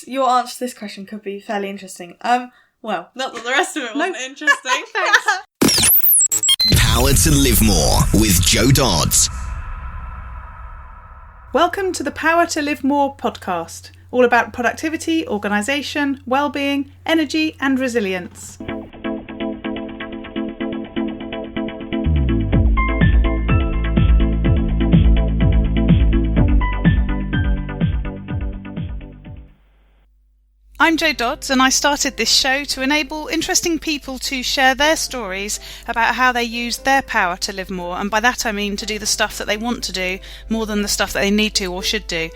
your answer to this question could be fairly interesting. Well, not that the rest of it wasn't interesting. Thanks. Power to Live More with Joe Dodds. Welcome to the Power to Live More podcast, all about productivity, organisation, well-being, energy and resilience. I'm Joe Dodds, and I started this show to enable interesting people to share their stories about how they use their power to live more, and by that I mean to do the stuff that they want to do more than the stuff that they need to or should do.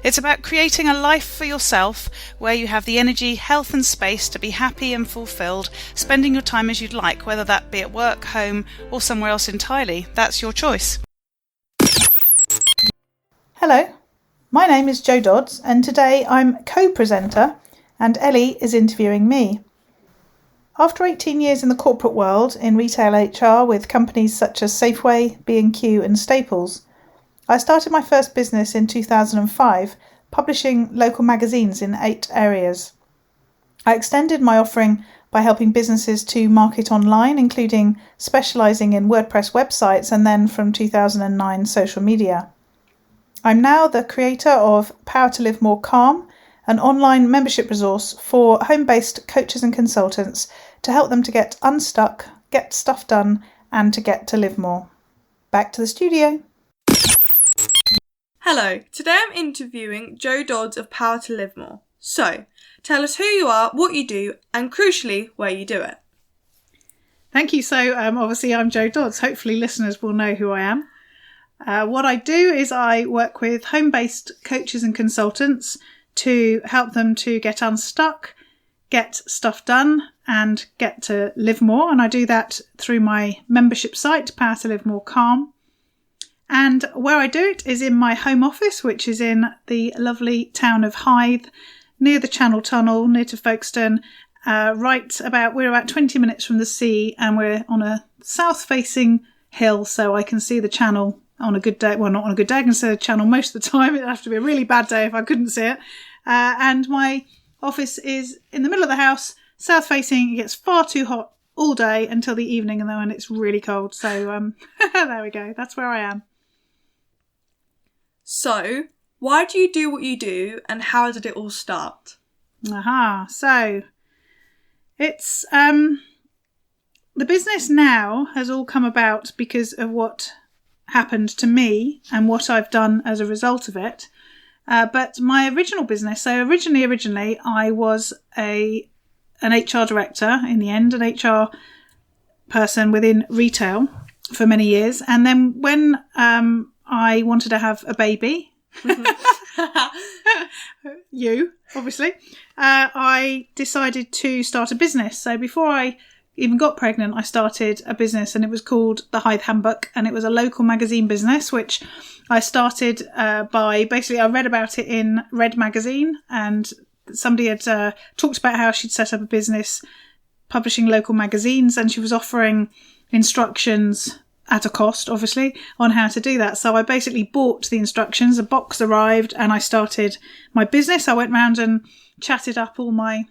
It's about creating a life for yourself where you have the energy, health and space to be happy and fulfilled, spending your time as you'd like, whether that be at work, home or somewhere else entirely. That's your choice. Hello, my name is Joe Dodds, and today I'm co-presenter and Ellie is interviewing me. After 18 years in the corporate world in retail HR with companies such as Safeway, B&Q and Staples, I started my first business in 2005, publishing local magazines in 8 areas. I extended my offering by helping businesses to market online, including specialising in WordPress websites and then from 2009 social media. I'm now the creator of Power to Live More Calm, an online membership resource for home-based coaches and consultants to help them to get unstuck, get stuff done, and to get to live more. Back to the studio. Hello, today I'm interviewing Joe Dodds of Power to Live More. So, tell us who you are, what you do, and crucially, where you do it. Thank you. So, obviously I'm Joe Dodds. Hopefully listeners will know who I am. What I do is I work with home-based coaches and consultants to help them to get unstuck, get stuff done and get to live more. And I do that through my membership site, Power to Live More Calm. And where I do it is in my home office, which is in the lovely town of Hythe, near the Channel Tunnel, near to Folkstone. We're about 20 minutes from the sea, and we're on a south-facing hill, so I can see the channel on a good day. Well, not on a good day, I can see the channel most of the time. It'd have to be a really bad day if I couldn't see it. And my office is in the middle of the house, south-facing. It gets far too hot all day until the evening, and then when it's really cold. So there we go. That's where I am. So, why do you do what you do, and how did it all start? So it's the business now has all come about because of what happened to me and what I've done as a result of it. But my original business, so originally I was an HR director in the end, an HR person within retail for many years. And then when I wanted to have a baby, you, obviously, I decided to start a business. So before I even got pregnant, I started a business, and it was called the Hythe Handbook, and it was a local magazine business, which I started by basically I read about it in Red magazine, and somebody had talked about how she'd set up a business publishing local magazines, and she was offering instructions at a cost, obviously, on how to do that. So I basically bought the instructions, a box arrived, and I started my business. I went round and chatted up all my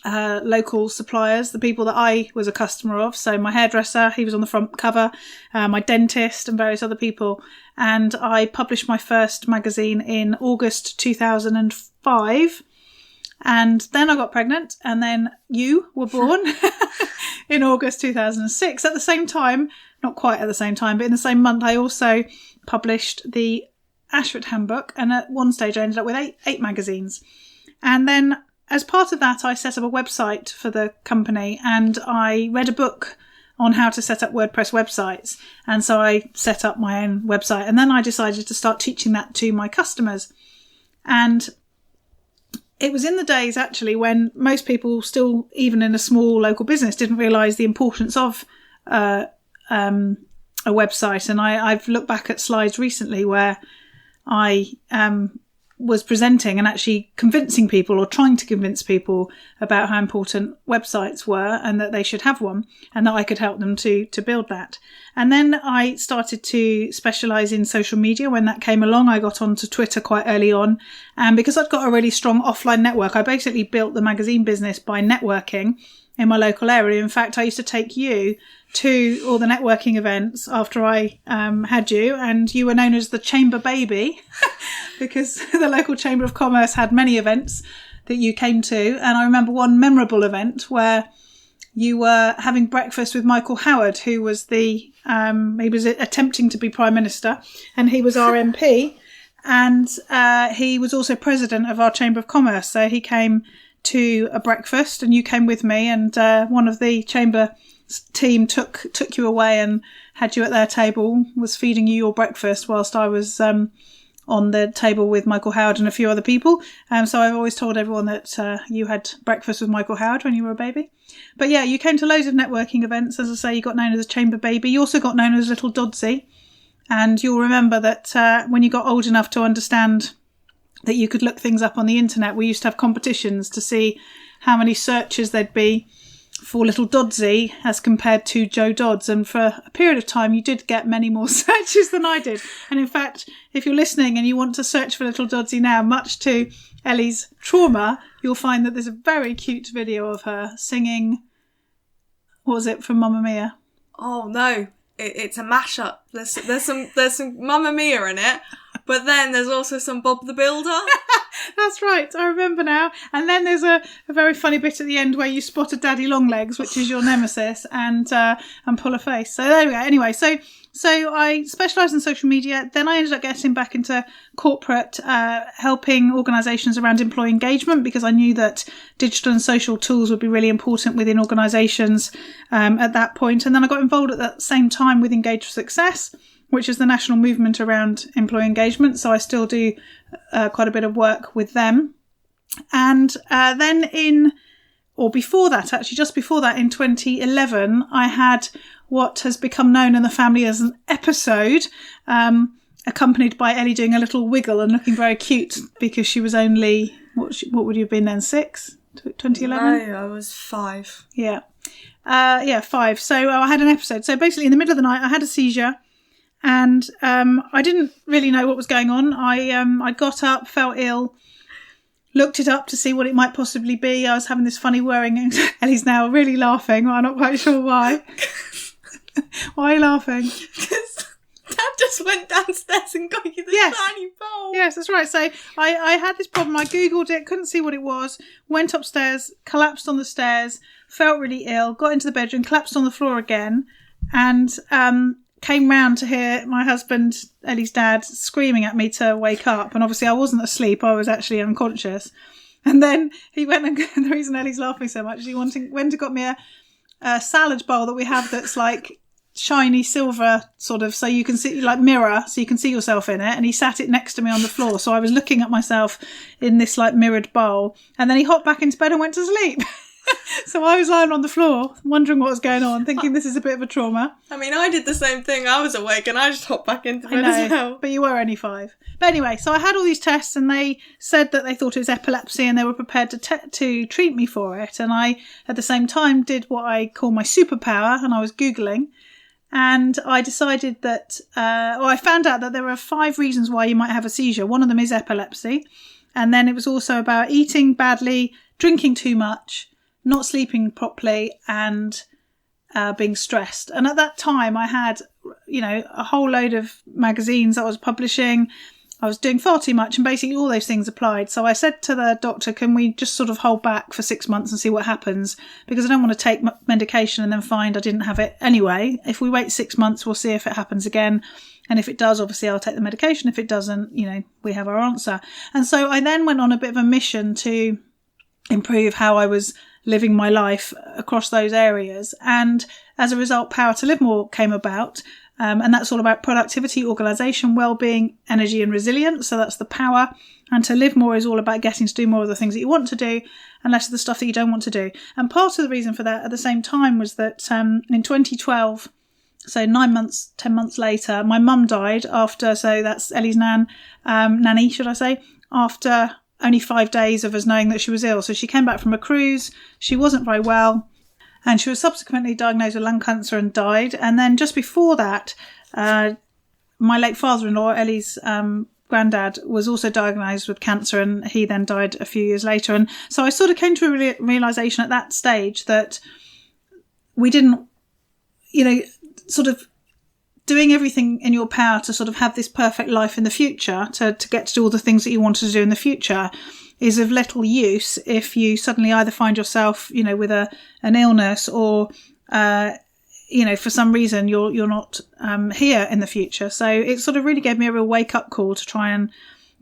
local suppliers, the people that I was a customer of. So my hairdresser, he was on the front cover, my dentist and various other people. And I published my first magazine in August 2005. And then I got pregnant, and then you were born in August 2006. At the same time, not quite at the same time, but in the same month, I also published the Ashford Handbook. And at one stage I ended up with eight magazines. And then as part of that, I set up a website for the company, and I read a book on how to set up WordPress websites. And so I set up my own website, and then I decided to start teaching that to my customers. And it was in the days actually when most people still, even in a small local business, didn't realise the importance of a website. And I've looked back at slides recently where I was presenting and actually convincing people, or trying to convince people, about how important websites were and that they should have one, and that I could help them to build that. And then I started to specialise in social media. When that came along, I got onto Twitter quite early on. And because I'd got a really strong offline network, I basically built the magazine business by networking in my local area. In fact, I used to take you to all the networking events after I had you, and you were known as the Chamber Baby because the local Chamber of Commerce had many events that you came to. And I remember one memorable event where you were having breakfast with Michael Howard, who was he was attempting to be Prime Minister, and he was our MP, and he was also president of our Chamber of Commerce. So he came to a breakfast, and you came with me, and one of the Chamber team took you away and had you at their table, was feeding you your breakfast whilst I was on the table with Michael Howard and a few other people. So I've always told everyone that you had breakfast with Michael Howard when you were a baby. But yeah, you came to loads of networking events. As I say, you got known as a Chamber Baby. You also got known as Little Doddsy. And you'll remember that when you got old enough to understand that you could look things up on the internet, we used to have competitions to see how many searches there'd be for Little Doddsy as compared to Joe Dodds. And for a period of time, you did get many more searches than I did. And in fact, if you're listening and you want to search for Little Doddsy now, much to Ellie's trauma, you'll find that there's a very cute video of her singing, what was it, from Mamma Mia? Oh no, it's a mashup. There's some Mamma Mia in it, but then there's also some Bob the Builder. That's right, I remember now. And then there's a very funny bit at the end where you spot a Daddy Longlegs, which is your nemesis, and pull a face. So there we go. Anyway, so I specialised in social media. Then I ended up getting back into corporate, helping organisations around employee engagement, because I knew that digital and social tools would be really important within organisations at that point. And then I got involved at the same time with Engage for Success, which is the national movement around employee engagement. So I still do quite a bit of work with them. And then before that, actually, just before that, in 2011, I had what has become known in the family as an episode, accompanied by Ellie doing a little wiggle and looking very cute, because she was only, what would you have been then, 6? 2011? No, I was 5. Yeah. 5. So I had an episode. So basically in the middle of the night, I had a seizure. And I didn't really know what was going on. I got up, felt ill, looked it up to see what it might possibly be. I was having this funny whirring, and Ellie's now really laughing. I'm not quite sure why. Why are you laughing? Because Dad just went downstairs and got you the tiny bowl. Yes, that's right. So I had this problem. I Googled it, couldn't see what it was, went upstairs, collapsed on the stairs, felt really ill, got into the bedroom, collapsed on the floor again, and came round to hear my husband, Ellie's dad, screaming at me to wake up. And obviously I wasn't asleep, I was actually unconscious. And then he went and the reason Ellie's laughing so much is he went and got me a salad bowl that we have that's like shiny silver sort of, so you can see, like mirror, so you can see yourself in it. And he sat it next to me on the floor. So I was looking at myself in this like mirrored bowl. And then he hopped back into bed and went to sleep. So I was lying on the floor, wondering what was going on, thinking this is a bit of a trauma. I mean, I did the same thing. I was awake and I just hopped back into bed as well. But you were only 5. But anyway, so I had all these tests, and they said that they thought it was epilepsy, and they were prepared to treat me for it. And I, at the same time, did what I call my superpower, and I was Googling. And I decided that, I found out that there are 5 reasons why you might have a seizure. One of them is epilepsy. And then it was also about eating badly, drinking too much, not sleeping properly, and being stressed. And at that time I had, a whole load of magazines that I was publishing. I was doing far too much, and basically all those things applied. So I said to the doctor, can we just sort of hold back for 6 months and see what happens? Because I don't want to take medication and then find I didn't have it anyway. If we wait 6 months, we'll see if it happens again. And if it does, obviously I'll take the medication. If it doesn't, we have our answer. And so I then went on a bit of a mission to improve how I was living my life across those areas. And as a result, Power to Live More came about. And that's all about productivity, organisation, well-being, energy and resilience. So that's the power. And To Live More is all about getting to do more of the things that you want to do and less of the stuff that you don't want to do. And part of the reason for that at the same time was that in 2012, so 10 months later, my mum died so that's Ellie's nanny, should I say, after only 5 days of us knowing that she was ill. So she came back from a cruise. She wasn't very well. And she was subsequently diagnosed with lung cancer and died. And then just before that, my late father-in-law, Ellie's granddad, was also diagnosed with cancer, and he then died a few years later. And so I sort of came to a realisation at that stage that we didn't, sort of doing everything in your power to sort of have this perfect life in the future, to get to do all the things that you wanted to do in the future, is of little use if you suddenly either find yourself, with an illness, or, for some reason you're not here in the future. So it sort of really gave me a real wake-up call to try and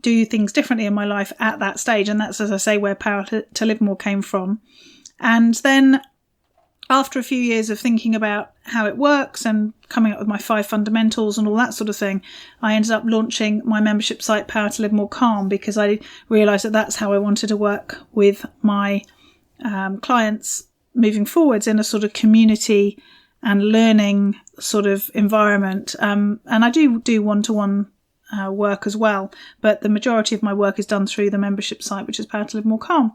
do things differently in my life at that stage. And that's, as I say, where Power to Live More came from. And then after a few years of thinking about how it works and coming up with my 5 fundamentals and all that sort of thing, I ended up launching my membership site, Power to Live More Calm, because I realised that that's how I wanted to work with my clients moving forwards, in a sort of community and learning sort of environment. And I do one-to-one work as well, but the majority of my work is done through the membership site, which is Power to Live More Calm.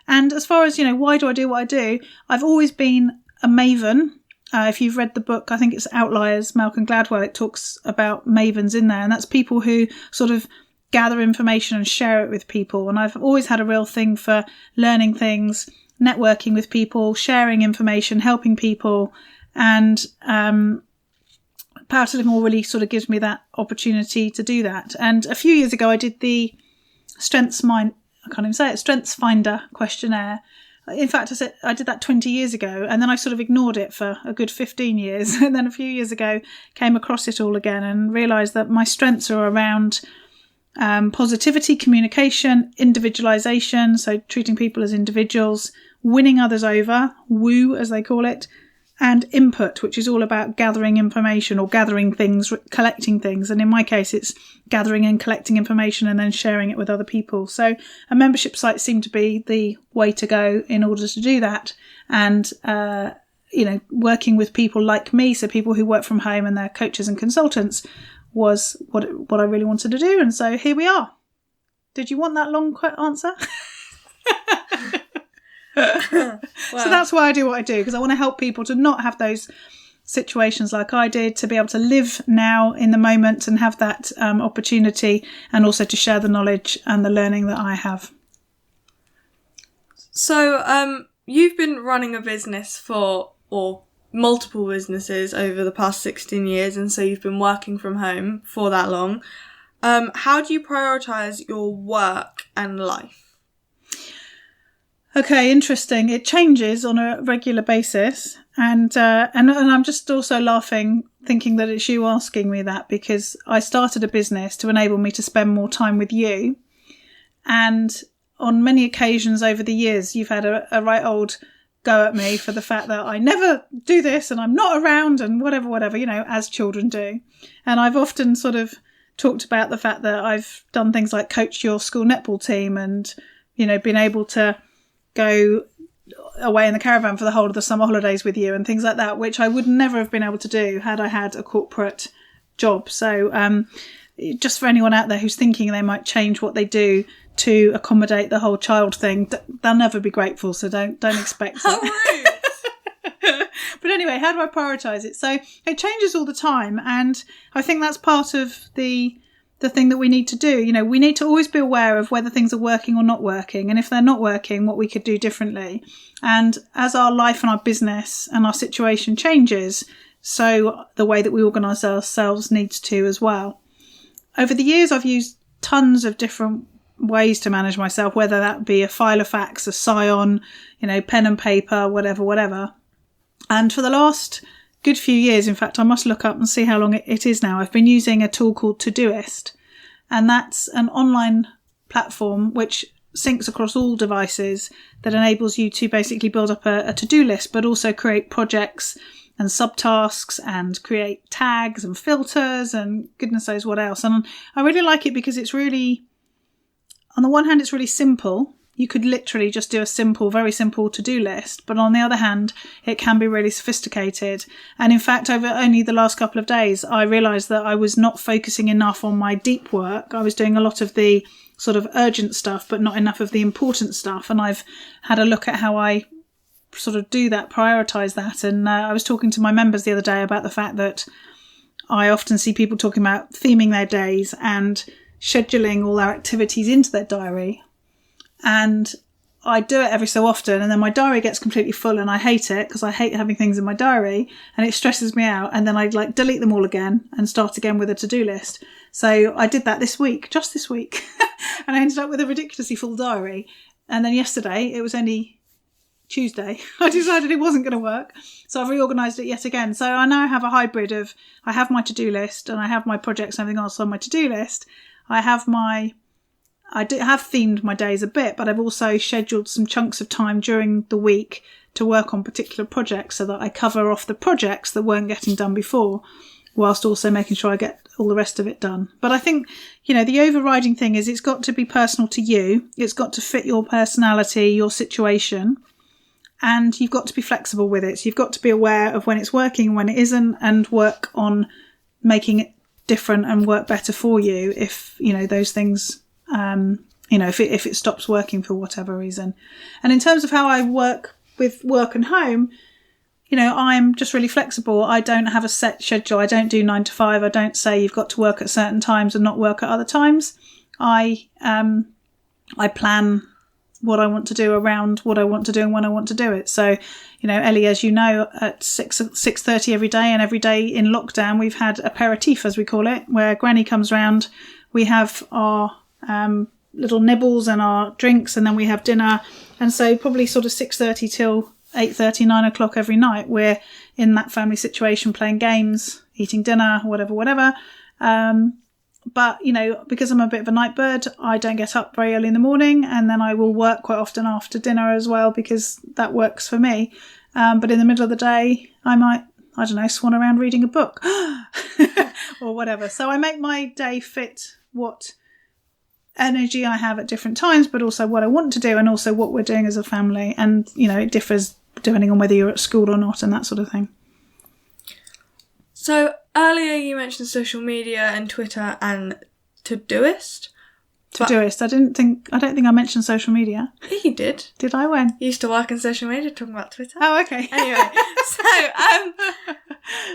And as far as, why do I do what I do? I've always been a maven. If you've read the book, I think it's Outliers, Malcolm Gladwell, it talks about mavens in there. And that's people who sort of gather information and share it with people. And I've always had a real thing for learning things, networking with people, sharing information, helping people. And Power to Live More really sort of gives me that opportunity to do that. And a few years ago, I did the Strengths Finder questionnaire. In fact, I did that 20 years ago, and then I sort of ignored it for a good 15 years. And then a few years ago, came across it all again and realised that my strengths are around positivity, communication, individualisation, so treating people as individuals, winning others over, woo as they call it, and input, which is all about gathering information or gathering things, collecting things. And in my case, it's gathering and collecting information and then sharing it with other people. So a membership site seemed to be the way to go in order to do that. And, working with people like me, so people who work from home and they're coaches and consultants, was what I really wanted to do. And so here we are. Did you want that long answer? Well, so that's why I do what I do, because I want to help people to not have those situations like I did, to be able to live now in the moment and have that opportunity, and also to share the knowledge and the learning that I have. So you've been running a business or multiple businesses over the past 16 years, and so you've been working from home for that long. How do you prioritise your work and life? Okay, interesting. It changes on a regular basis, and I'm just also laughing, thinking that it's you asking me that, because I started a business to enable me to spend more time with you, and on many occasions over the years, you've had a right old go at me for the fact that I never do this and I'm not around and whatever, as children do. And I've often sort of talked about the fact that I've done things like coach your school netball team and, been able to go away in the caravan for the whole of the summer holidays with you and things like that, which I would never have been able to do had I had a corporate job. So just for anyone out there who's thinking they might change what they do to accommodate the whole child thing, they'll never be grateful, so don't expect it. But anyway, how do I prioritise it? So it changes all the time, and I think that's part of the thing that we need to do. We need to always be aware of whether things are working or not working, and if they're not working, what we could do differently. And as our life and our business and our situation changes, so the way that we organise ourselves needs to as well. Over the years, I've used tons of different ways to manage myself, whether that be a Filofax, a Scion, pen and paper, whatever. And for the last good few years, in fact, I must look up and see how long it is now, I've been using a tool called Todoist. And that's an online platform which syncs across all devices that enables you to basically build up a to-do list, but also create projects and subtasks and create tags and filters and goodness knows what else. And I really like it because it's really, on the one hand, it's really simple you could literally just do a simple, very simple to-do list. But on the other hand, it can be really sophisticated. And in fact, over only the last couple of days, I realised that I was not focusing enough on my deep work. I was doing a lot of the sort of urgent stuff, but not enough of the important stuff. And I've had a look at how I sort of do that, prioritise that. And I was talking to my members the other day about the fact that I often see people talking about theming their days and scheduling all their activities into their diary. And I do it every so often, and then my diary gets completely full and I hate it because I hate having things in my diary and it stresses me out. And then I delete them all again and start again with a to-do list. So I did that just this week, and I ended up with a ridiculously full diary. And then yesterday, it was only Tuesday, I decided it wasn't going to work. So I've reorganised it yet again. So I now have a hybrid of, I have my to-do list and I have my projects and everything else on my to-do list. I have themed my days a bit, but I've also scheduled some chunks of time during the week to work on particular projects so that I cover off the projects that weren't getting done before, whilst also making sure I get all the rest of it done. But I think, the overriding thing is it's got to be personal to you. It's got to fit your personality, your situation, and you've got to be flexible with it. So you've got to be aware of when it's working and when it isn't, and work on making it different and work better for you if, those things... if it stops working for whatever reason. And in terms of how I work with work and home, I'm just really flexible. I don't have a set schedule. I don't do 9 to 5. I don't say you've got to work at certain times and not work at other times. I plan what I want to do around what I want to do and when I want to do it. So, Ellie, as you know, at 6:30 every day, and every day in lockdown, we've had aperitif, as we call it, where Granny comes round. We have our little nibbles and our drinks, and then we have dinner. And so probably sort of 6:30 till 8:30, 9 o'clock every night, we're in that family situation, playing games, eating dinner, whatever. But, because I'm a bit of a night bird, I don't get up very early in the morning, and then I will work quite often after dinner as well, because that works for me. But in the middle of the day, I might, swan around reading a book or whatever. So I make my day fit what energy I have at different times, but also what I want to do and also what we're doing as a family. And, it differs depending on whether you're at school or not and that sort of thing. So earlier you mentioned social media and Twitter and Todoist. Todoist. I don't think I mentioned social media. Yeah, you did. Did I? When? You used to work in social media talking about Twitter. Oh, okay. Anyway, so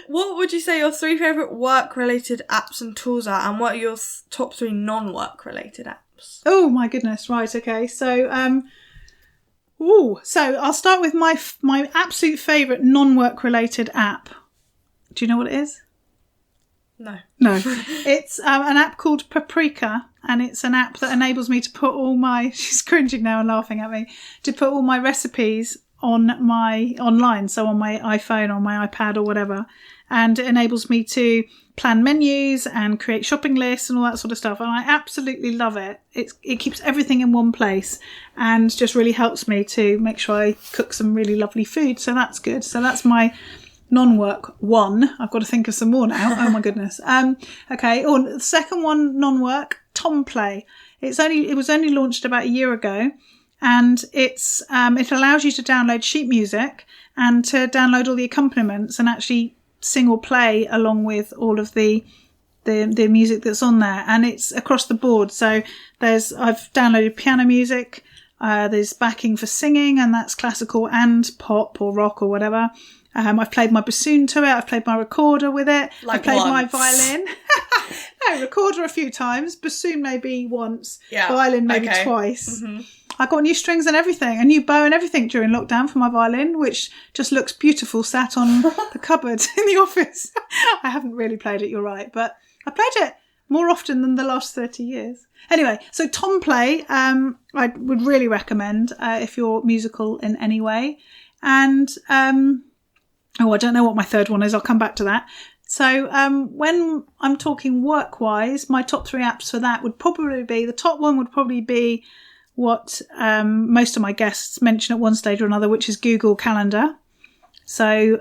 what would you say your 3 favourite work-related apps and tools are, and what are your top 3 non-work-related apps? Oh my goodness! Right, okay. So, so I'll start with my absolute favourite non-work-related app. Do you know what it is? No. It's an app called Paprika, and it's an app that enables me to put all my... She's cringing now and laughing at me. To put all my recipes online, so on my iPhone or my iPad or whatever. And it enables me to plan menus and create shopping lists and all that sort of stuff. And I absolutely love it. It keeps everything in one place and just really helps me to make sure I cook some really lovely food. So that's good. So that's my... non-work one. I've got to think of some more now. Oh my goodness. Okay. The second one, non-work, Tomplay. It was only launched about a year ago, and it allows you to download sheet music and to download all the accompaniments and actually sing or play along with all of the music that's on there, and it's across the board. So I've downloaded piano music. There's backing for singing, and that's classical and pop or rock or whatever. I've played my bassoon to it. I've played my recorder with it. I've played my violin. No, recorder a few times. Bassoon maybe once. Yeah. Violin maybe twice. Mm-hmm. I got new strings and everything, a new bow and everything during lockdown for my violin, which just looks beautiful sat on the cupboard in the office. I haven't really played it, you're right, but I played it more often than the last 30 years. Anyway, so Tomplay, I would really recommend if you're musical in any way. And... I don't know what my third one is. I'll come back to that. So when I'm talking work-wise, my top 3 apps for that would probably be, the top one would probably be what most of my guests mention at one stage or another, which is Google Calendar. So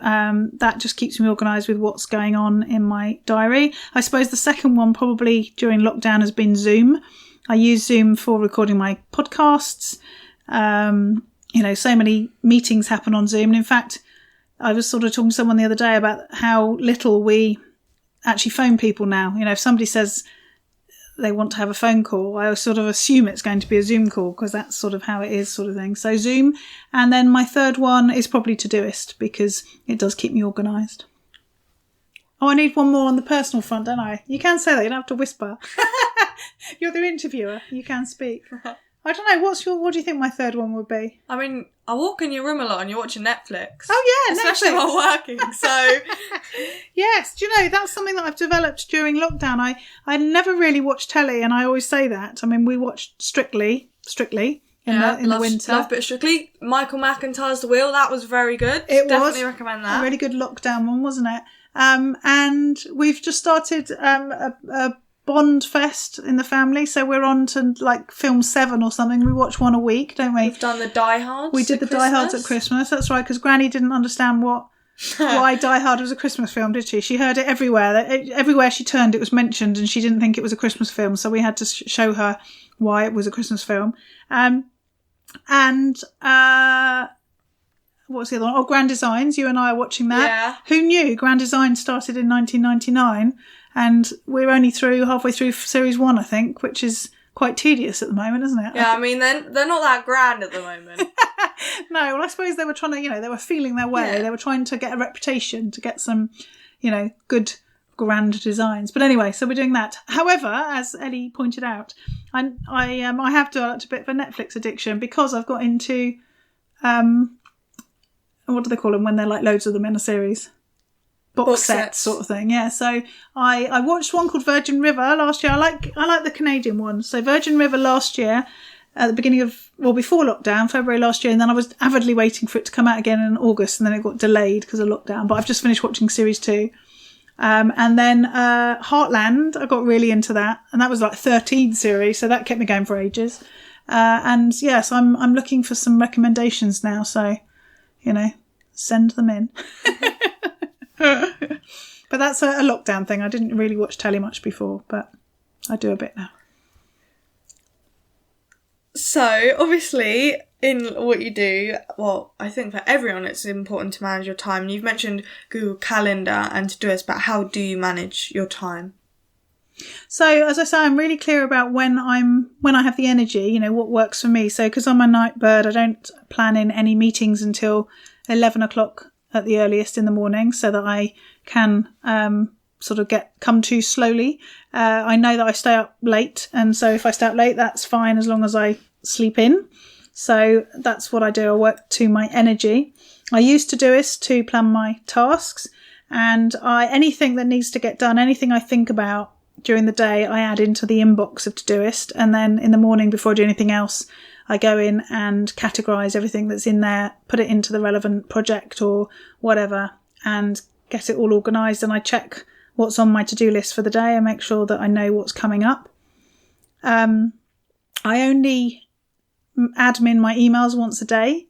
that just keeps me organised with what's going on in my diary. I suppose the second one probably during lockdown has been Zoom. I use Zoom for recording my podcasts. So many meetings happen on Zoom. And in fact, I was sort of talking to someone the other day about how little we actually phone people now. If somebody says they want to have a phone call, I sort of assume it's going to be a Zoom call because that's sort of how it is, sort of thing. So Zoom. And then my third one is probably Todoist because it does keep me organised. Oh, I need one more on the personal front, don't I? You can say that. You don't have to whisper. You're the interviewer. You can speak. I don't know. What do you think my third one would be? I mean, I walk in your room a lot and you're watching Netflix. Oh, yeah, especially Netflix. while working, so... Yes, do you know, that's something that I've developed during lockdown. I never really watched telly, and I always say that. I mean, we watched Strictly in the winter. Love Bit Strictly. Michael McIntyre's The Wheel, that was very good. Definitely recommend that. A really good lockdown one, wasn't it? And we've just started a Bond fest in the family, so we're on to like film 7 or something. We watch one a week, don't we? We've done the Die Hards. We did the Die Hards at Christmas. That's right, because Granny didn't understand why Die Hard was a Christmas film, did she? She heard it everywhere. Everywhere she turned, it was mentioned, and she didn't think it was a Christmas film. So we had to show her why it was a Christmas film. And what's the other one? Oh, Grand Designs. You and I are watching that. Yeah. Who knew? Grand Design started in 1999. And we're only halfway through series 1, I think, which is quite tedious at the moment, isn't it? Yeah, I mean, they're not that grand at the moment. No, well, I suppose they were trying to, they were feeling their way. Yeah. They were trying to get a reputation, to get some, good, grand designs. But anyway, so we're doing that. However, as Ellie pointed out, I have developed a bit of a Netflix addiction because I've got into, what do they call them when they're like loads of them in a series? Box sets sort of thing, yeah. So I watched one called Virgin River last year. I like the Canadian one. So Virgin River last year, at the beginning of, before lockdown, February last year, and then I was avidly waiting for it to come out again in August, and then it got delayed because of lockdown. But I've just finished watching series 2. And then Heartland, I got really into that, and that was like 13 series, so that kept me going for ages. And yes, I'm looking for some recommendations now, so send them in. But that's a lockdown thing. I didn't really watch telly much before, but I do a bit now. So, obviously, in what you do, well, I think for everyone it's important to manage your time. And you've mentioned Google Calendar and Todoist, but how do you manage your time? So, as I say, I'm really clear about when I have the energy, what works for me. So, because I'm a night bird, I don't plan in any meetings until 11 o'clock at the earliest in the morning, so that I can sort of come to slowly. I know that I stay up late, and so if I stay up late, that's fine as long as I sleep in. So that's what I do. I work to my energy. I use Todoist to plan my tasks, and anything that needs to get done, anything I think about during the day, I add into the inbox of Todoist, and then in the morning before I do anything else, I go in and categorise everything that's in there, put it into the relevant project or whatever, and get it all organised. And I check what's on my to-do list for the day and make sure that I know what's coming up. I only admin my emails once a day.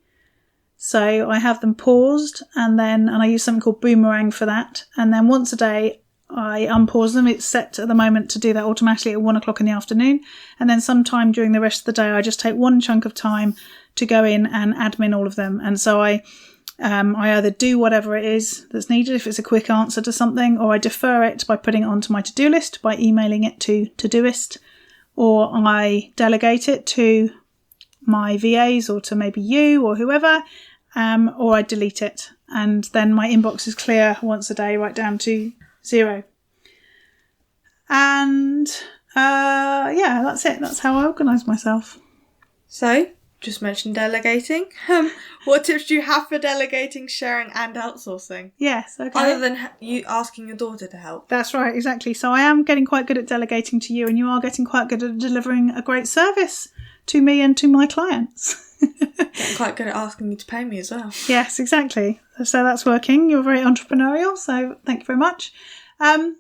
So I have them paused, and I use something called Boomerang for that. And then once a day, I unpause them. It's set at the moment to do that automatically at 1 o'clock in the afternoon. And then sometime during the rest of the day, I just take one chunk of time to go in and admin all of them. And so I either do whatever it is that's needed, if it's a quick answer to something, or I defer it by putting it onto my to-do list by emailing it to Todoist, or I delegate it to my VAs or to maybe you or whoever, or I delete it. And then my inbox is clear once a day, right down to 0. And that's it. That's how I organise myself. So, just mentioned delegating. What tips do you have for delegating, sharing and outsourcing? Yes, okay. Other than you asking your daughter to help. That's right, exactly. So I am getting quite good at delegating to you, and you are getting quite good at delivering a great service to me and to my clients. Getting quite good at asking you to pay me as well. Yes, exactly. So that's working. You're very entrepreneurial, so thank you very much. And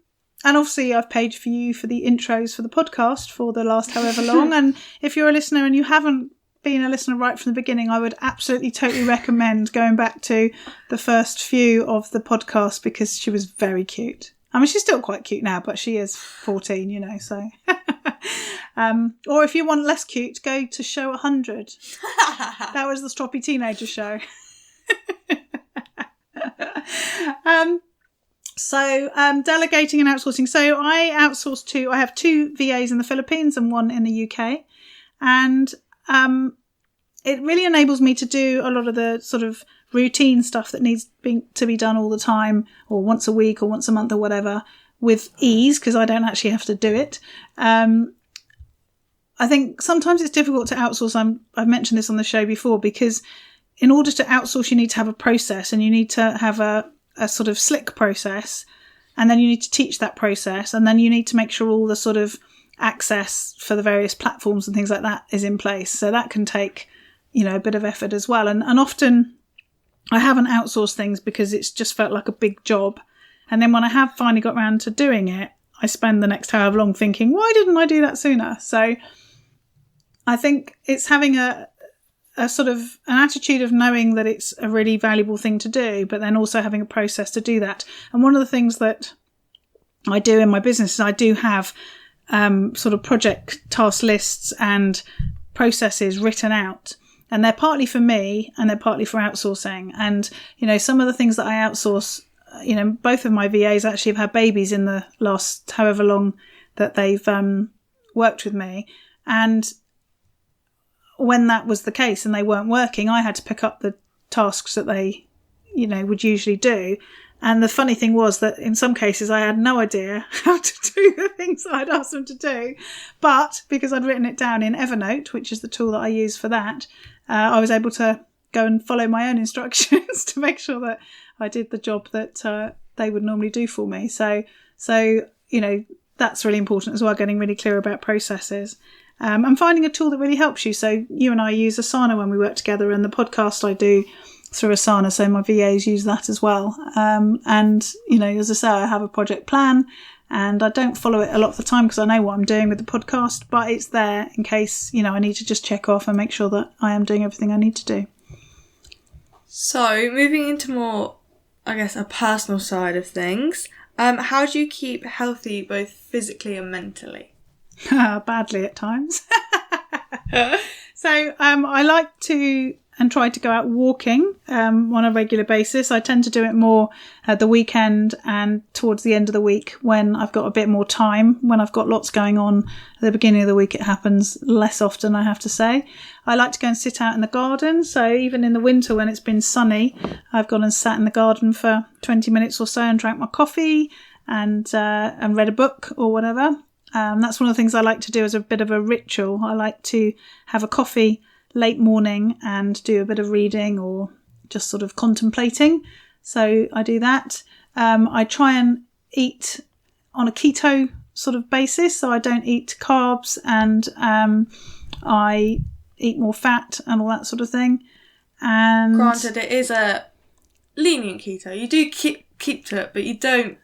obviously I've paid for you for the intros for the podcast for the last however long. And if you're a listener and you haven't been a listener right from the beginning, I would absolutely totally recommend going back to the first few of the podcast, because she was very cute. I mean, she's still quite cute now, but she is 14, so. Or if you want less cute, go to show 100. That was the Stroppy Teenager show. Delegating and outsourcing. So I have 2 VAs in the Philippines and 1 in the UK. And it really enables me to do a lot of the sort of routine stuff that needs to be done all the time, or once a week or once a month or whatever, with ease, because I don't actually have to do it. I think sometimes it's difficult to outsource. I've mentioned this on the show before, because in order to outsource, you need to have a process, and you need to have a sort of slick process, and then you need to teach that process, and then you need to make sure all the sort of access for the various platforms and things like that is in place. So that can take, a bit of effort as well. And often I haven't outsourced things because it's just felt like a big job. And then when I have finally got around to doing it, I spend the next however long thinking, why didn't I do that sooner? So I think it's having a sort of an attitude of knowing that it's a really valuable thing to do, but then also having a process to do that. And one of the things that I do in my business is I do have sort of project task lists and processes written out. And they're partly for me and they're partly for outsourcing. And, some of the things that I outsource, both of my VAs actually have had babies in the last however long that they've worked with me. And when that was the case and they weren't working, I had to pick up the tasks that they, would usually do. And the funny thing was that in some cases I had no idea how to do the things that I'd asked them to do. But because I'd written it down in Evernote, which is the tool that I use for that, I was able to go and follow my own instructions to make sure that I did the job that they would normally do for me. So that's really important as well, getting really clear about processes. And finding a tool that really helps you. So you and I use Asana when we work together, and the podcast I do through Asana, so my VAs use that as well. And, as I say, I have a project plan, and I don't follow it a lot of the time because I know what I'm doing with the podcast, but it's there in case, I need to just check off and make sure that I am doing everything I need to do. So moving into more, I guess, a personal side of things, how do you keep healthy both physically and mentally? Badly at times. So I like to and try to go out walking on a regular basis. I tend to do it more at the weekend and towards the end of the week when I've got a bit more time. When I've got lots going on at the beginning of the week, it happens less often, I have to say. I like to go and sit out in the garden. So even in the winter when it's been sunny, I've gone and sat in the garden for 20 minutes or so and drank my coffee and read a book or whatever. That's one of the things I like to do as a bit of a ritual. I like to have a coffee late morning and do a bit of reading or just sort of contemplating. So I do that. I try and eat on a keto sort of basis. So I don't eat carbs, and I eat more fat and all that sort of thing. And granted, it is a lenient keto. You do keep to it, but you don't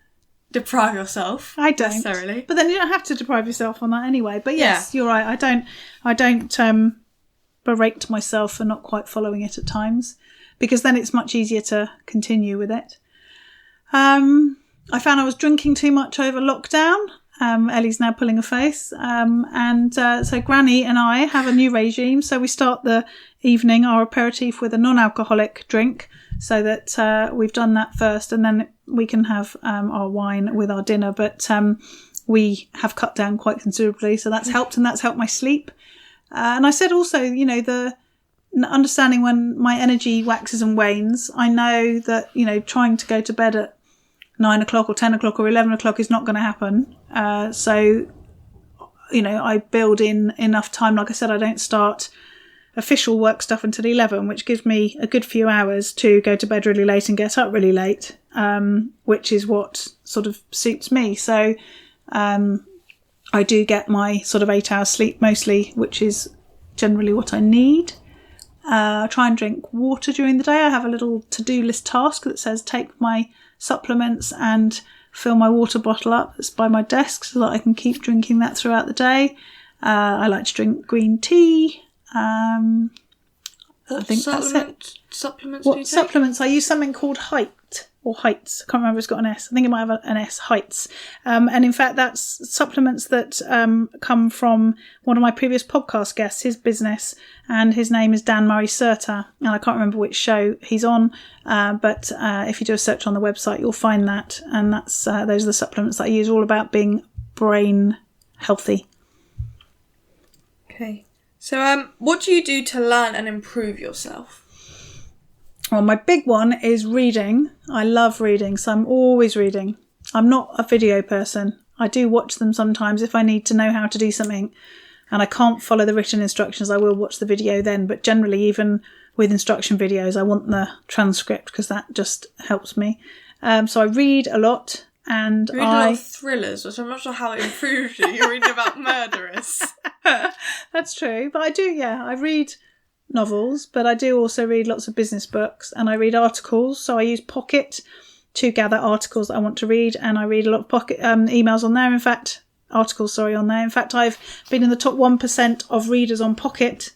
deprive yourself. I don't necessarily. But then you don't have to deprive yourself on that anyway. But yes, You're right. I don't berate myself for not quite following it at times, because then it's much easier to continue with it. I found I was drinking too much over lockdown. Ellie's now pulling a face. So Granny and I have a new regime. So we start the evening, our aperitif, with a non-alcoholic drink, so that we've done that first, and then we can have our wine with our dinner. But we have cut down quite considerably, so that's helped, and that's helped my sleep. And I said also, the understanding when my energy waxes and wanes. I know that, trying to go to bed at 9 o'clock or 10 o'clock or 11 o'clock is not going to happen. So, I build in enough time. Like I said, I don't start official work stuff until 11, which gives me a good few hours to go to bed really late and get up really late, which is what sort of suits me. So, I do get my sort of 8 hours sleep mostly, which is generally what I need. I try and drink water during the day. I have a little to-do list task that says take my supplements and fill my water bottle up. It's by my desk so that I can keep drinking that throughout the day. I like to drink green tea. I think that's it. Supplements What do you take? supplements? I use something called Hythe or Heights. I can't remember if it's got an S. I think it might have an S, Heights. And in fact, that's supplements that come from one of my previous podcast guests, his business, and his name is Dan Murray Serta. And I can't remember which show he's on, but if you do a search on the website, you'll find that. And that's those are the supplements that I use, all about being brain healthy. Okay. So, what do you do to learn and improve yourself? Well, my big one is reading. I love reading, so I'm always reading. I'm not a video person. I do watch them sometimes if I need to know how to do something and I can't follow the written instructions. I will watch the video then, but generally, even with instruction videos, I want the transcript because that just helps me. So I read a lot. And you read a lot of thrillers, which I'm not sure how it improves you. You're reading about murderers. That's true. But I do, I read novels, but I do also read lots of business books and I read articles. So I use Pocket to gather articles that I want to read, and I read a lot of Pocket emails on there. In fact, articles, on there. In fact, I've been in the top 1% of readers on Pocket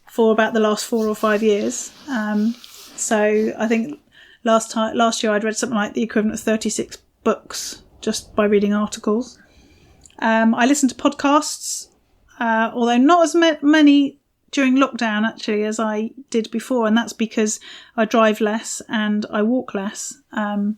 for about the last 4 or 5 years. So I think last year I'd read something like the equivalent of 36 books just by reading articles. I listen to podcasts, although not as many during lockdown actually as I did before, and that's because I drive less and I walk less. Because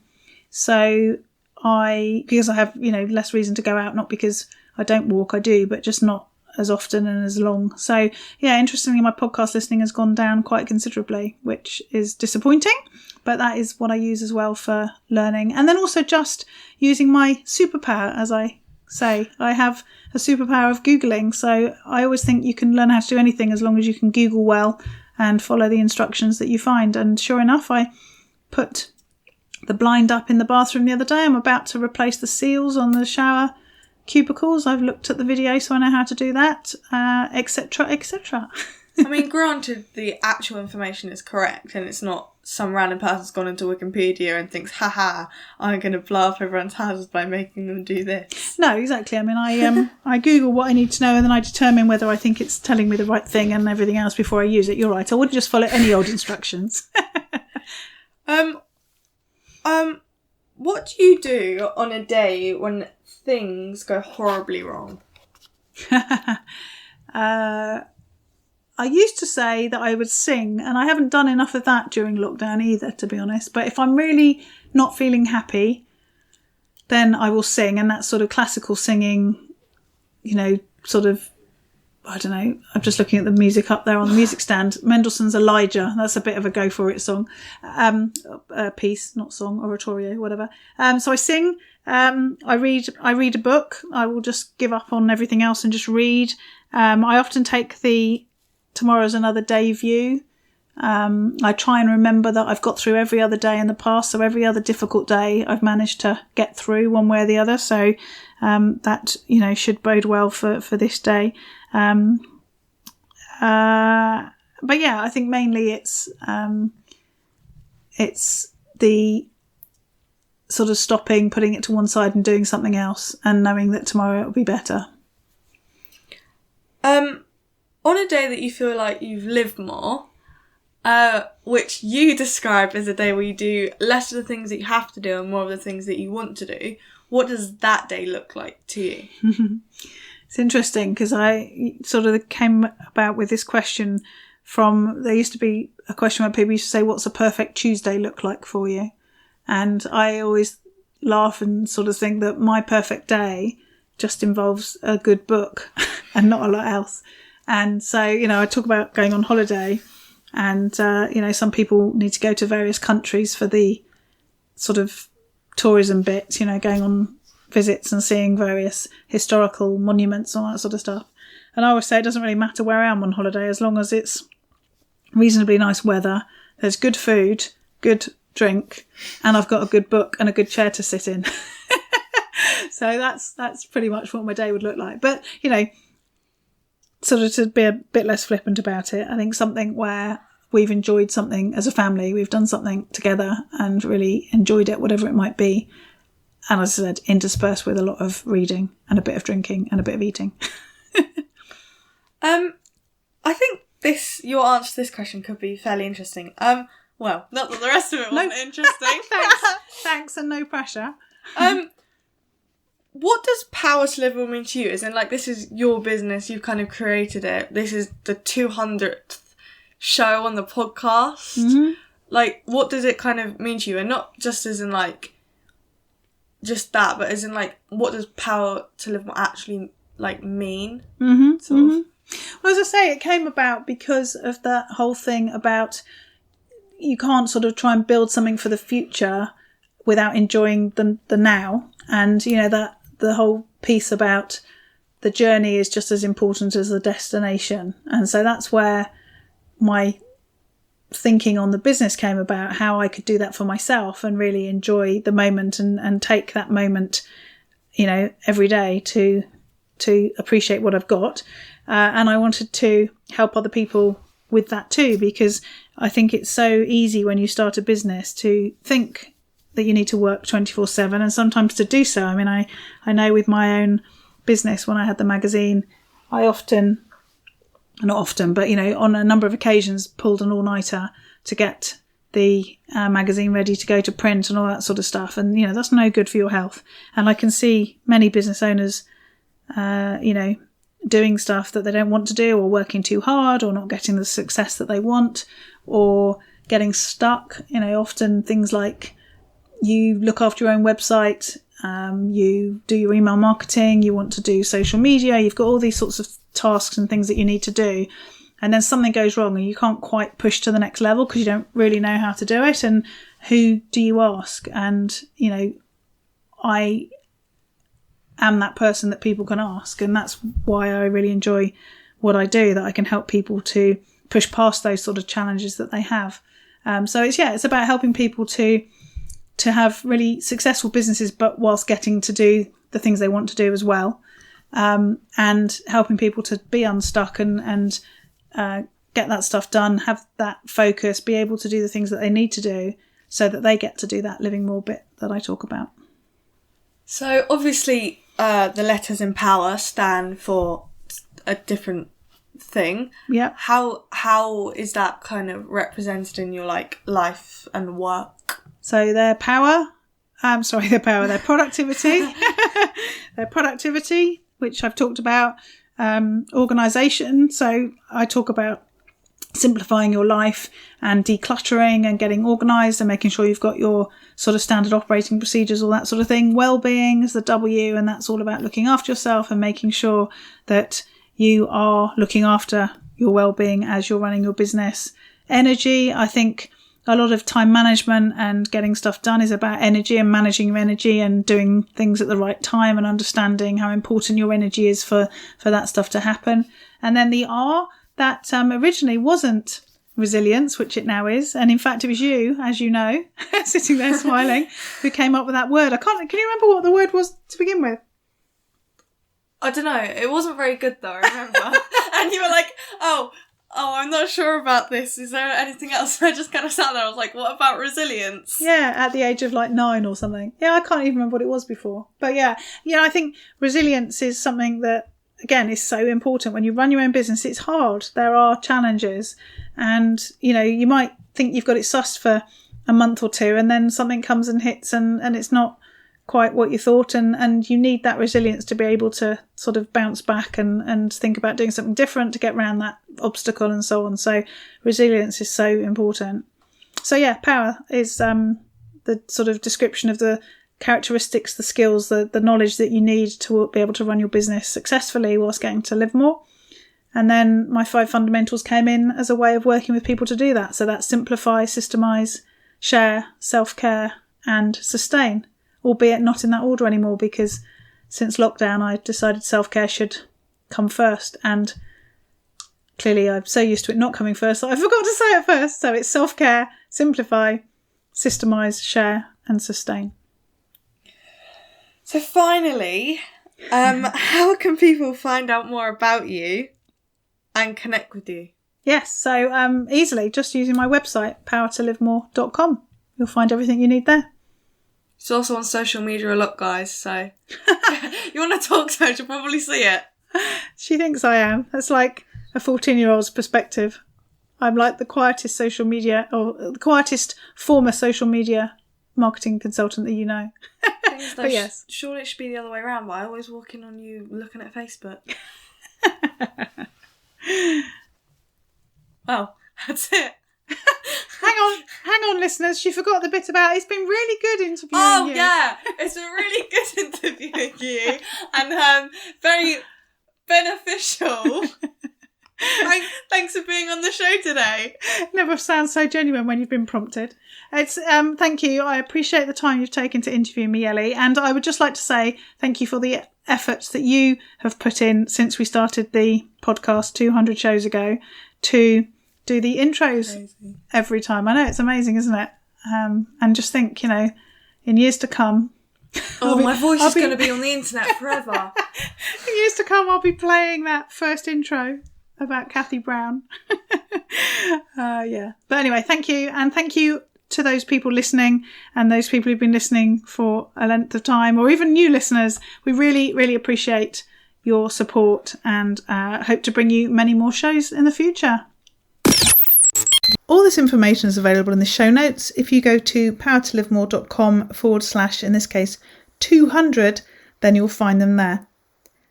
I have less reason to go out, not because I don't walk, I do, but just not as often and as long. So interestingly, my podcast listening has gone down quite considerably, which is disappointing. But that is what I use as well for learning. And then also just using my superpower, as I say. I have a superpower of Googling. So I always think you can learn how to do anything as long as you can Google well and follow the instructions that you find. And sure enough, I put the blind up in the bathroom the other day. I'm about to replace the seals on the shower cubicles. I've looked at the video, so I know how to do that, etc., etc. I mean, granted, the actual information is correct, and it's not some random person's gone into Wikipedia and thinks, haha, I'm going to blow up everyone's houses by making them do this. No, exactly. I mean, I Google what I need to know, and then I determine whether I think it's telling me the right thing and everything else before I use it. You're right. I wouldn't just follow any old instructions. What do you do on a day when things go horribly wrong? I used to say that I would sing, and I haven't done enough of that during lockdown either, to be honest. But if I'm really not feeling happy, then I will sing, and that's sort of classical singing, I don't know, I'm just looking at the music up there on the music stand. Mendelssohn's Elijah, that's a bit of a go for it song. Piece, not song, oratorio, whatever. So I sing, I read a book. I will just give up on everything else and just read. I often take the Tomorrow's Another Day view. I try and remember that I've got through every other day in the past, so every other difficult day I've managed to get through one way or the other. So that should bode well for this day. But I think mainly it's the sort of stopping, putting it to one side and doing something else, and knowing that tomorrow it'll be better. On a day that you feel like you've lived more, which you describe as a day where you do less of the things that you have to do and more of the things that you want to do, what does that day look like to you? It's interesting because I sort of came about with this question from, there used to be a question where people used to say, what's a perfect Tuesday look like for you? And I always laugh and sort of think that my perfect day just involves a good book and not a lot else. And so, I talk about going on holiday, and, some people need to go to various countries for the sort of tourism bits, going on visits and seeing various historical monuments and all that sort of stuff. And I always say it doesn't really matter where I am on holiday, as long as it's reasonably nice weather, there's good food, good drink, and I've got a good book and a good chair to sit in. So that's pretty much what my day would look like. But, sort of to be a bit less flippant about it, I think something where we've enjoyed something as a family, we've done something together and really enjoyed it, whatever it might be. And as I said, interspersed with a lot of reading and a bit of drinking and a bit of eating. I think your answer to this question could be fairly interesting. Well, not that the rest of it wasn't interesting. Thanks, and no pressure. What does power to live more mean to you? As in, like, this is your business, you've kind of created it. This is the 200th show on the podcast. Mm-hmm. Like, what does it kind of mean to you? And not just as in, like, just that, but as in, like, what does power to live more actually, like, mean? Mm-hmm. Sort of. Well, as I say, it came about because of that whole thing about you can't sort of try and build something for the future without enjoying the now. And, you know, that the whole piece about the journey is just as important as the destination. And so that's where my thinking on the business came about, how I could do that for myself and really enjoy the moment and take that moment, you know, every day to appreciate what I've got. And I wanted to help other people with that too, because I think it's so easy when you start a business to think that you need to work 24/7 and sometimes to do so. I mean, I know with my own business, when I had the magazine, I not often, but, you know, on a number of occasions pulled an all-nighter to get the magazine ready to go to print and all that sort of stuff. And, you know, that's no good for your health. And I can see many business owners, you know, doing stuff that they don't want to do, or working too hard, or not getting the success that they want, or getting stuck. You know, often things like you look after your own website, you do your email marketing, you want to do social media, you've got all these sorts of tasks and things that you need to do, and then something goes wrong and you can't quite push to the next level because you don't really know how to do it. And who do you ask? And, you know, I am that person that people can ask, and that's why I really enjoy what I do, that I can help people to push past those sort of challenges that they have. So it's about helping people to have really successful businesses, but whilst getting to do the things they want to do as well, and helping people to be unstuck and get that stuff done, have that focus, be able to do the things that they need to do so that they get to do that living more bit that I talk about. So obviously the letters in power stand for a different thing. Yeah. How is that kind of represented in your, like, life and work? So their productivity, their productivity, which I've talked about, organisation. So I talk about simplifying your life and decluttering and getting organised and making sure you've got your sort of standard operating procedures, all that sort of thing. Wellbeing is the W, and that's all about looking after yourself and making sure that you are looking after your well-being as you're running your business. Energy, I think a lot of time management and getting stuff done is about energy and managing your energy and doing things at the right time and understanding how important your energy is for that stuff to happen. And then the R, that originally wasn't resilience, which it now is. And in fact, it was you, as you know, sitting there smiling, who came up with that word. Can you remember what the word was to begin with? I don't know. It wasn't very good though, I remember. And you were like, oh, I'm not sure about this. Is there anything else? I just kind of sat there. I was like, what about resilience? Yeah, at the age of like 9 or something. Yeah, I can't even remember what it was before. But yeah, I think resilience is something that, again, is so important. When you run your own business, it's hard. There are challenges. And, you know, you might think you've got it sussed for a month or two, and then something comes and hits and it's not quite what you thought, and you need that resilience to be able to sort of bounce back and think about doing something different to get around that obstacle and so on. So resilience is so important. So yeah, power is the sort of description of the characteristics, the skills, the knowledge that you need to be able to run your business successfully whilst getting to live more. And then my 5 fundamentals came in as a way of working with people to do that. So that's simplify, systemise, share, self-care and sustain. Albeit not in that order anymore, because since lockdown I decided self-care should come first, and clearly I'm so used to it not coming first that I forgot to say it first. So it's self-care, simplify, systemise, share and sustain. So finally, how can people find out more about you and connect with you? Yes, so easily, just using my website, powertolivemore.com. You'll find everything you need there. It's also on social media a lot, guys, so you want to talk to her, she'll probably see it. She thinks I am. That's like a 14-year-old's perspective. I'm like the quietest former social media marketing consultant that you know. But yes. Surely it should be the other way around, but I always walk in on you looking at Facebook. Well, that's it. Hang on, listeners. She forgot the bit about it's been really good interviewing you. Oh, yeah. It's been really good interviewing you and very beneficial. Thanks for being on the show today. Never sounds so genuine when you've been prompted. It's thank you. I appreciate the time you've taken to interview me, Ellie, and I would just like to say thank you for the efforts that you have put in since we started the podcast 200 shows ago to do the intros every time. I know, it's amazing, isn't it? And just think, in years to come. My voice is going to be on the internet forever. In years to come, I'll be playing that first intro about Kathy Brown. Yeah. But anyway, thank you. And thank you to those people listening and those people who've been listening for a length of time, or even new listeners. We really, really appreciate your support and hope to bring you many more shows in the future. All this information is available in the show notes. If you go to powertolivemore.com / in this case 200, then you'll find them there.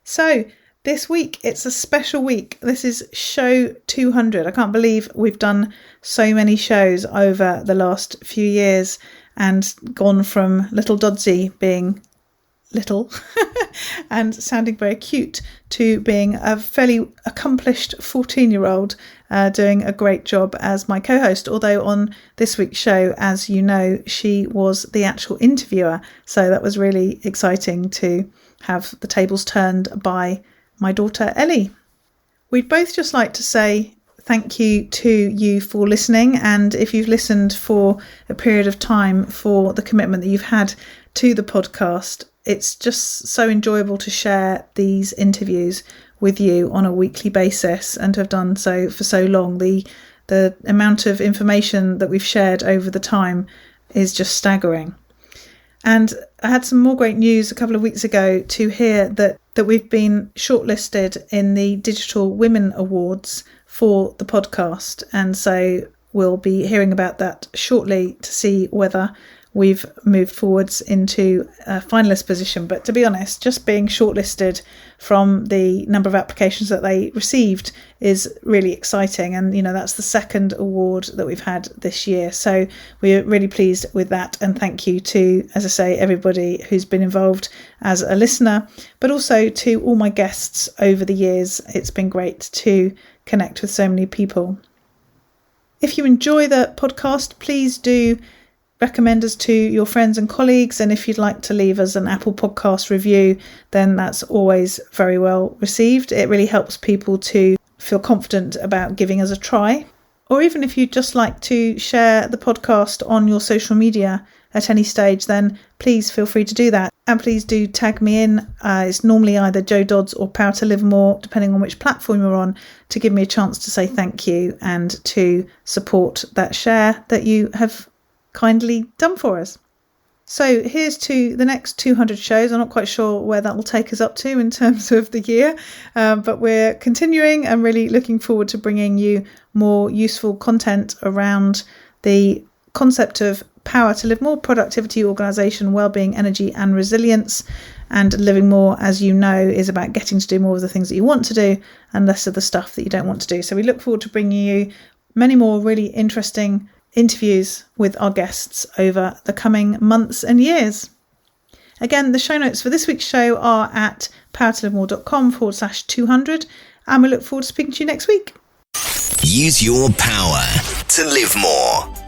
So this week, it's a special week. This is show 200. I can't believe we've done so many shows over the last few years and gone from Little Doddsy being little and sounding very cute to being a fairly accomplished 14-year-old doing a great job as my co-host. Although on this week's show, as you know, she was the actual interviewer. So that was really exciting to have the tables turned by my daughter Ellie. We'd both just like to say thank you to you for listening, and if you've listened for a period of time, for the commitment that you've had to the podcast. It's just so enjoyable to share these interviews with you on a weekly basis and to have done so for so long. The amount of information that we've shared over the time is just staggering. And I had some more great news a couple of weeks ago to hear that we've been shortlisted in the Digital Women Awards for the podcast. And so we'll be hearing about that shortly to see whether we've moved forwards into a finalist position. But to be honest, just being shortlisted from the number of applications that they received is really exciting. And, that's the second award that we've had this year. So we're really pleased with that. And thank you to, as I say, everybody who's been involved as a listener, but also to all my guests over the years. It's been great to connect with so many people. If you enjoy the podcast, please do recommend us to your friends and colleagues, and if you'd like to leave us an Apple Podcast review, then that's always very well received. It really helps people to feel confident about giving us a try. Or even if you'd just like to share the podcast on your social media at any stage, then please feel free to do that. And please do tag me in. It's normally either Joe Dodds or Power to Live More, depending on which platform you're on, to give me a chance to say thank you and to support that share that you have kindly done for us. So here's to the next 200 shows. I'm not quite sure where that will take us up to in terms of the year, but we're continuing and really looking forward to bringing you more useful content around the concept of power to live more, productivity, organisation, well-being, energy and resilience. And living more, as you know, is about getting to do more of the things that you want to do and less of the stuff that you don't want to do. So we look forward to bringing you many more really interesting interviews with our guests over the coming months and years. Again, the show notes for this week's show are at powertolivemore.com /200, and we look forward to speaking to you next week. Use your power to live more.